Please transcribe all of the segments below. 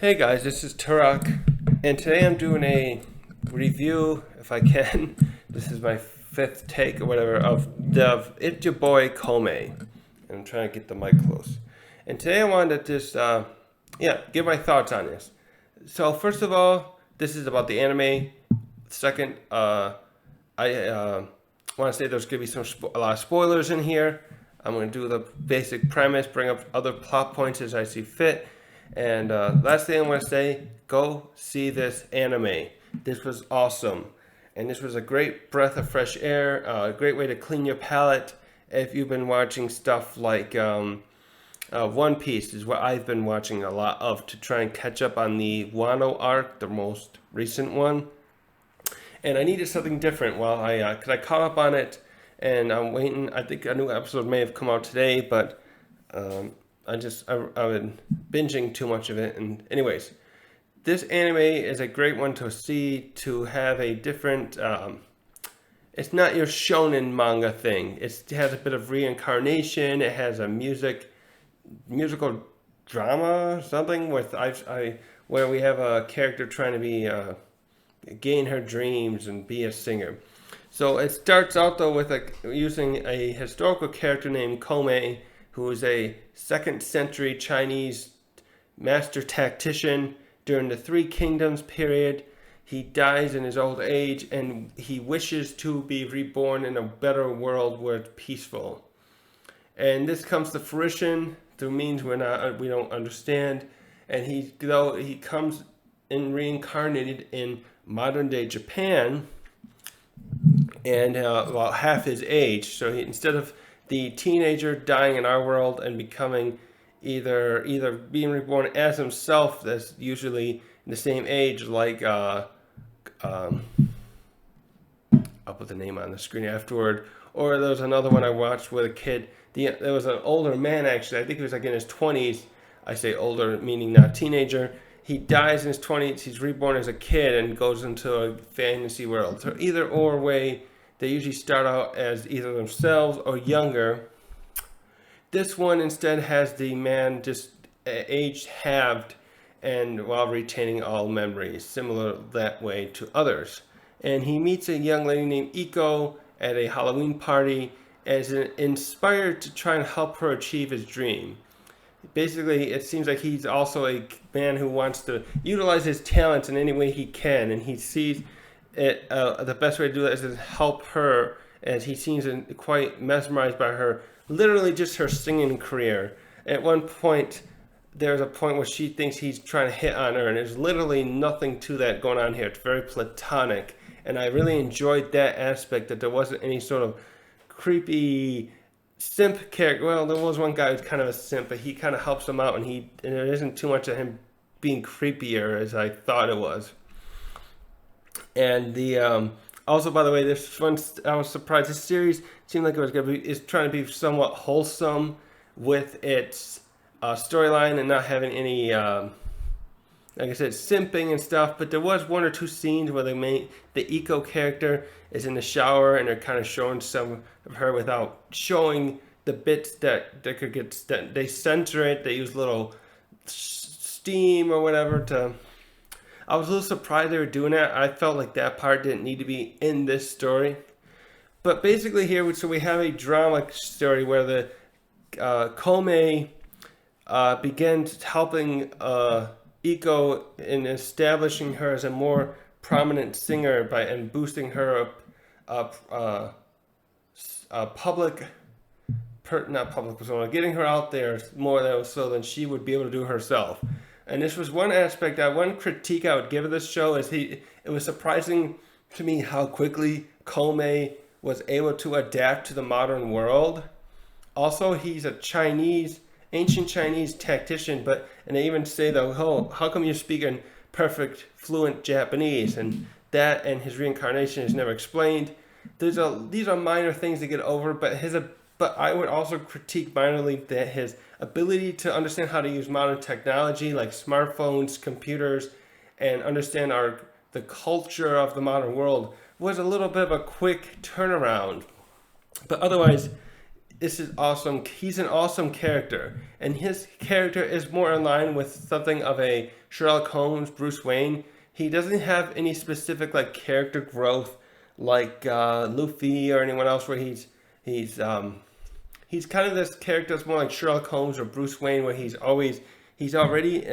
Hey guys, this is Turok, and today I'm doing a review, if I can. This is my fifth take or whatever of It's Your Boy KongMing, and I'm trying to get the mic close. And today I wanted to just, give my thoughts on this. So first of all, this is about the anime. Second, I want to say there's going to be a lot of spoilers in here. I'm going to do the basic premise, bring up other plot points as I see fit. And last thing I want to say, go see this anime. This was awesome. And this was a great breath of fresh air, a great way to clean your palate. If you've been watching stuff like One Piece is what I've been watching a lot of to try and catch up on the Wano arc, the most recent one. And I needed something different while cause I caught up on it and I'm waiting. I think a new episode may have come out today, but I've been binging too much of it. And anyways, this anime is a great one to see, to have a different, it's not your shonen manga thing. It has a bit of reincarnation. It has a musical drama, something with, where we have a character trying to be, gain her dreams and be a singer. So it starts out though with using a historical character named KongMing, who is a 2nd century Chinese master tactician during the Three Kingdoms period. He dies in his old age and he wishes to be reborn in a better world where it's peaceful. And this comes to fruition through means we don't understand. And he comes in reincarnated in modern day Japan and about half his age. So instead of the teenager dying in our world and becoming either being reborn as himself, that's usually in the same age, like I'll put the name on the screen afterward. Or there was another one I watched with a kid. There was an older man, actually. I think he was like in his 20s. I say older, meaning not teenager. He dies in his 20s. He's reborn as a kid and goes into a fantasy world. So either or way, they usually start out as either themselves or younger. This one instead has the man just aged halved and while retaining all memories, similar that way to others. And he meets a young lady named Iko at a Halloween party and is inspired to try and help her achieve his dream. Basically, it seems like he's also a man who wants to utilize his talents in any way he can, and he sees it, the best way to do that is to help her, as he seems quite mesmerized by her, literally just her singing career. At one point, there's a point where she thinks he's trying to hit on her, and there's literally nothing to that going on here. It's very platonic, and I really enjoyed that aspect, that there wasn't any sort of creepy simp character. Well, there was one guy who's kind of a simp, but he kind of helps him out, and there isn't too much of him being creepier as I thought it was. And the also, by the way, this one I was surprised. This series seemed like is trying to be somewhat wholesome with its storyline and not having any, like I said, simping and stuff. But there was one or two scenes where the Eco character is in the shower and they're kind of showing some of her without showing the bits that could get. That they censor it. They use little steam or whatever to. I was a little surprised they were doing that. I felt like that part didn't need to be in this story. But basically here, so we have a drama story where the KongMing begins helping Iko in establishing her as a more prominent singer and boosting her not public persona, getting her out there more so than she would be able to do herself. And this was one aspect, one critique I would give of this show is it was surprising to me how quickly KongMing was able to adapt to the modern world. Also, he's a ancient Chinese tactician, and they even say though, oh, how come you're speaking perfect, fluent Japanese? And that and his reincarnation is never explained. These are minor things to get over, but I would also critique minorly that his ability to understand how to use modern technology like smartphones, computers, and understand the culture of the modern world was a little bit of a quick turnaround. But otherwise, this is awesome. He's an awesome character, and his character is more in line with something of a Sherlock Holmes, Bruce Wayne. He doesn't have any specific like character growth like Luffy or anyone else, where he's kind of this character that's more like Sherlock Holmes or Bruce Wayne, where he's already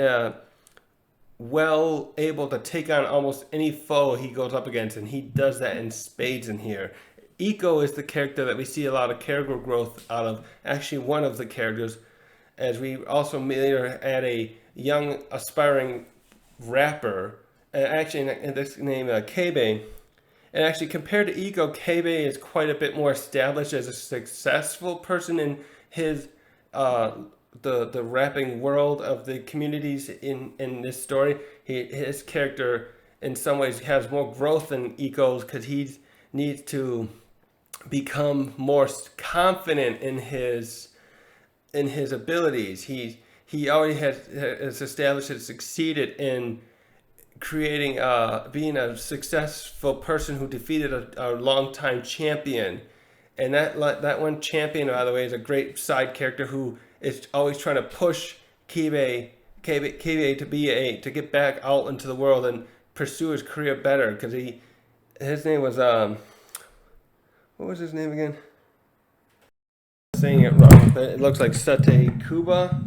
well able to take on almost any foe he goes up against, and he does that in spades in here. Iko is the character that we see a lot of character growth out of. Actually, one of the characters, as we also later add a young aspiring rapper, actually in this name Kebe. And actually, compared to Iko, Kebe is quite a bit more established as a successful person in his the rapping world of the communities in this story. His character in some ways has more growth than Iko's, because he needs to become more confident in his abilities. He already has established and succeeded in creating being a successful person who defeated a longtime champion. And that one champion, by the way, is a great side character who is always trying to push Kibe to get back out into the world and pursue his career better, because his name was what was his name again? I'm saying it wrong, but it looks like Sete Kuba.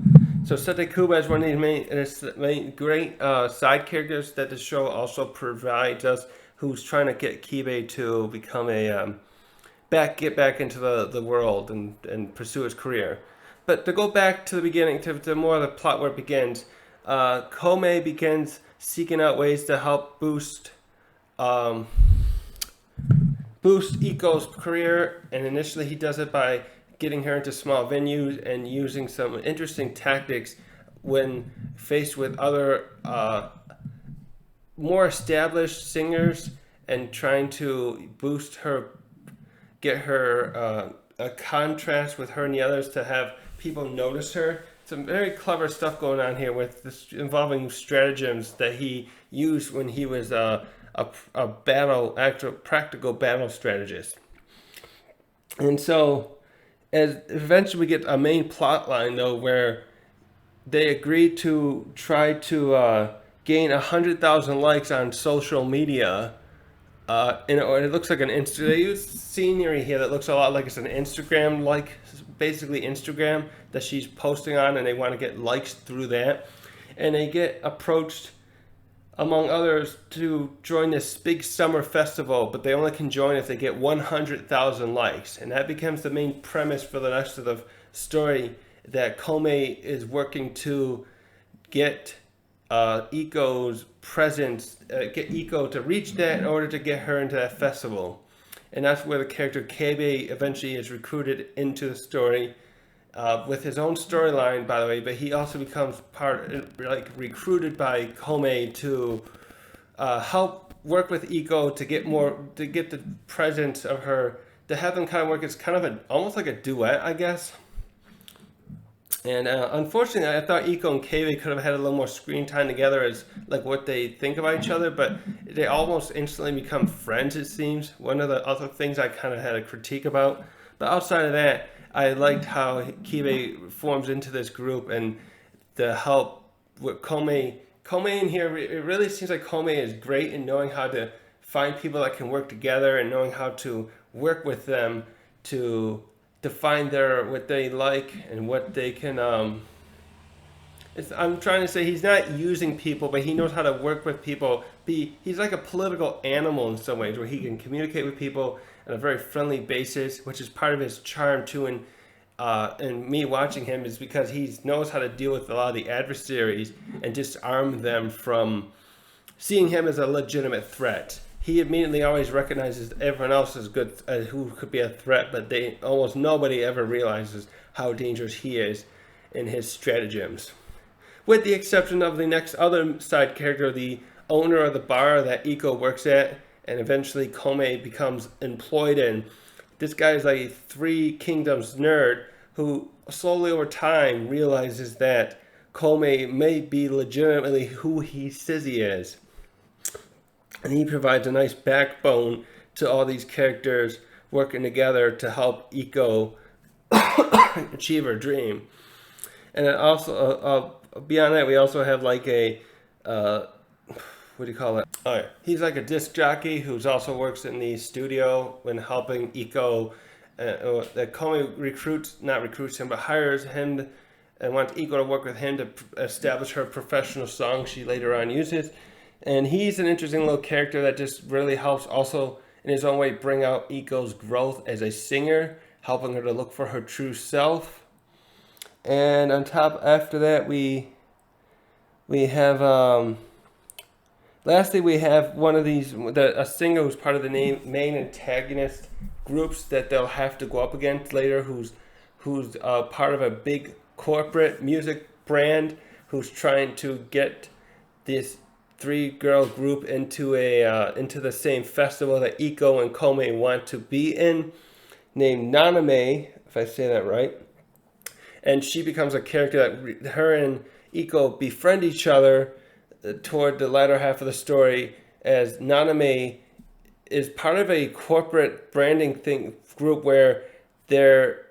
So Sete Kuba is one of these main great side characters that the show also provides us, who's trying to get Kibe to become get back into the world and pursue his career. But to go back to the beginning, to more of the plot where it begins, Kome begins seeking out ways to help boost Iko's career, and initially he does it by getting her into small venues and using some interesting tactics when faced with other more established singers, and trying to boost her, get her a contrast with her and the others to have people notice her. Some very clever stuff going on here with this, involving stratagems that he used when he was a practical battle strategist. And so, as eventually we get a main plot line though, where they agreed to try to gain 100,000 likes on social media. And it looks like they use scenery here that looks a lot like it's an Instagram, like basically Instagram that she's posting on, and they want to get likes through that. And they get approached, among others, to join this big summer festival, but they only can join if they get 100,000 likes. And that becomes the main premise for the rest of the story, that Kome is working to get Iko's presence, get Iko to reach that in order to get her into that festival. And that's where the character Kebe eventually is recruited into the story, with his own storyline, by the way, but he also becomes recruited by Kome to help work with Iko to get the presence of her, to have them kind of work as kind of almost like a duet, I guess. And unfortunately, I thought Iko and Kebe could have had a little more screen time together as like what they think about each other, but they almost instantly become friends, it seems. One of the other things I kind of had a critique about. But outside of that, I liked how Kebe forms into this group, and the help with Kome. Kome in here, it really seems like Kome is great in knowing how to find people that can work together and knowing how to work with them to find what they like and what they can. I'm trying to say he's not using people, but he knows how to work with people. He's like a political animal in some ways, where he can communicate with people on a very friendly basis, which is part of his charm too. And me watching him is because he knows how to deal with a lot of the adversaries and disarm them from seeing him as a legitimate threat. He immediately always recognizes everyone else as good, who could be a threat, but almost nobody ever realizes how dangerous he is in his stratagems. With the exception of the next other side character, the owner of the bar that Iko works at, and eventually Kome becomes employed in. This guy is like a Three Kingdoms nerd who slowly over time realizes that Kome may be legitimately who he says he is. And he provides a nice backbone to all these characters working together to help Iko achieve her dream. And then also, beyond that, we also have like a, what do you call it? Oh, yeah. He's like a disc jockey who's also works in the studio when helping Iko. That KongMing not recruits him, but hires him and wants Iko to work with him to establish her professional song she later on uses. And he's an interesting little character that just really helps also in his own way bring out Iko's growth as a singer, helping her to look for her true self. And on top, after that, we have lastly we have one of these a singer who's part of the main antagonist groups that they'll have to go up against later, who's part of a big corporate music brand who's trying to get this 3-girl group into the same festival that Iko and KongMing want to be in, named Naname, if I say that right. And she becomes a character that her and Iko befriend each other toward the latter half of the story, as Naname is part of a corporate branding group where her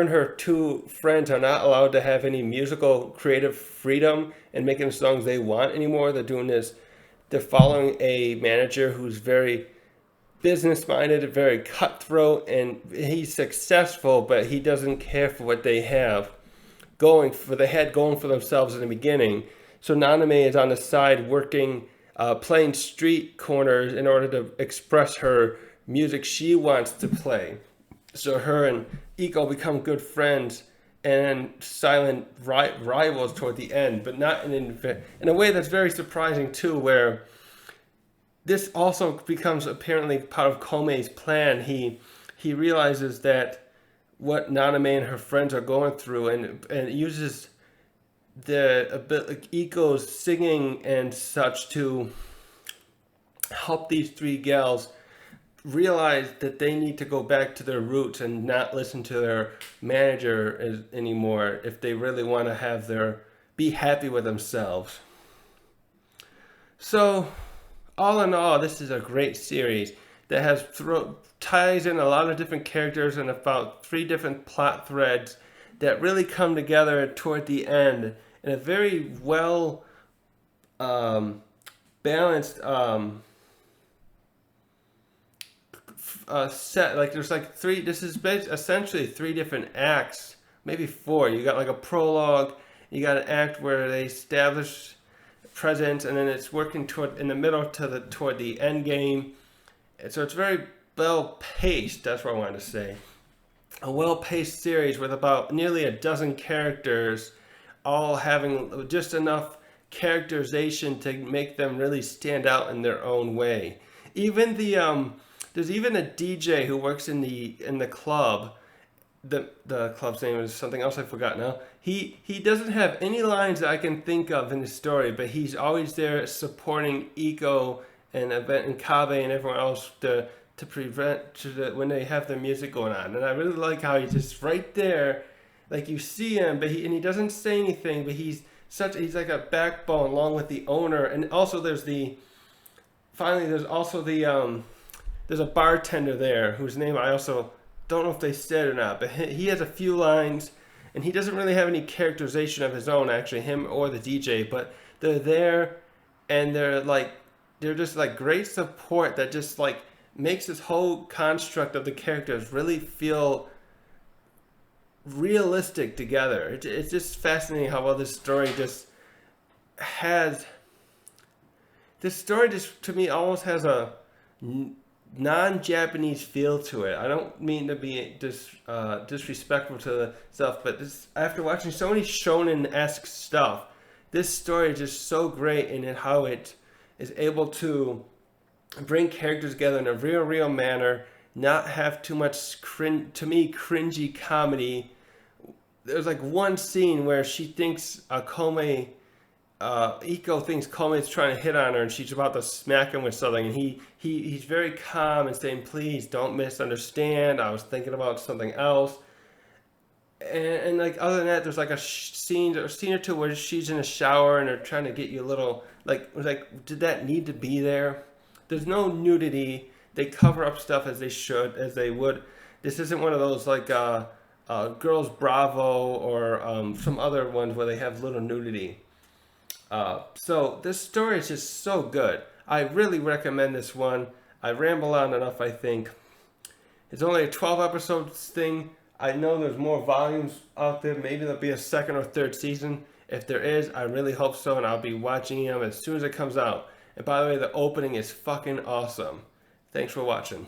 and her 2 friends are not allowed to have any musical creative freedom and making the songs they want anymore. They're following a manager who's very business-minded, very cutthroat, and he's successful, but he doesn't care for what they have going for themselves in the beginning. So Naname is on the side working, playing street corners in order to express her music she wants to play. So her and Iko become good friends and silent rivals toward the end, but not in a way that's very surprising too, where this also becomes apparently part of KongMing's plan. He realizes that what Naname and her friends are going through, and uses Iko's singing and such to help these 3 gals realize that they need to go back to their roots and not listen to their manager anymore if they really want to be happy with themselves. So, all in all, this is a great series that has ties in a lot of different characters and about 3 different plot threads that really come together toward the end in a very well balanced set. Like there's like 3. This is essentially 3 different acts, maybe 4. You got like a prologue, you got an act where they establish presence, and then it's working toward the end game. And so it's very well paced. That's what I wanted to say. A well paced series with about nearly a dozen characters, all having just enough characterization to make them really stand out in their own way. Even there's even a DJ who works in the club. The club's name is something else I forgot now. He doesn't have any lines that I can think of in the story, but he's always there supporting Iko and Kabe and everyone else to prevent when they have their music going on. And I really like how he's just right there, like you see him, but he doesn't say anything, but he's like a backbone along with the owner. And also there's a bartender there whose name I also don't know if they said or not, but he has a few lines, and he doesn't really have any characterization of his own, actually, him or the DJ, but they're there, and they're just like great support that just like makes this whole construct of the characters really feel realistic together. It's just fascinating how well this story just to me almost has a non-Japanese feel to it. I don't mean to be disrespectful to the stuff, but after watching so many shonen-esque stuff, this story is just so great in how it is able to bring characters together in a real manner, not have too much cringy comedy. There's like one scene where she thinks Iko thinks KongMing is trying to hit on her, and she's about to smack him with something, and he's very calm and saying, "Please don't misunderstand. I was thinking about something else." And like other than that, there's like a scene or two where she's in a shower and they're trying to get you a little like did that need to be there? There's no nudity. They cover up stuff as they would. This isn't one of those like Girls Bravo or some other ones where they have little nudity. So this story is just so good. I really recommend this one. I ramble on enough, I think. It's only a 12 episodes thing. I know there's more volumes out there. Maybe there'll be a second or third season. If there is, I really hope so, and I'll be watching them as soon as it comes out. And by the way, the opening is fucking awesome. Thanks for watching.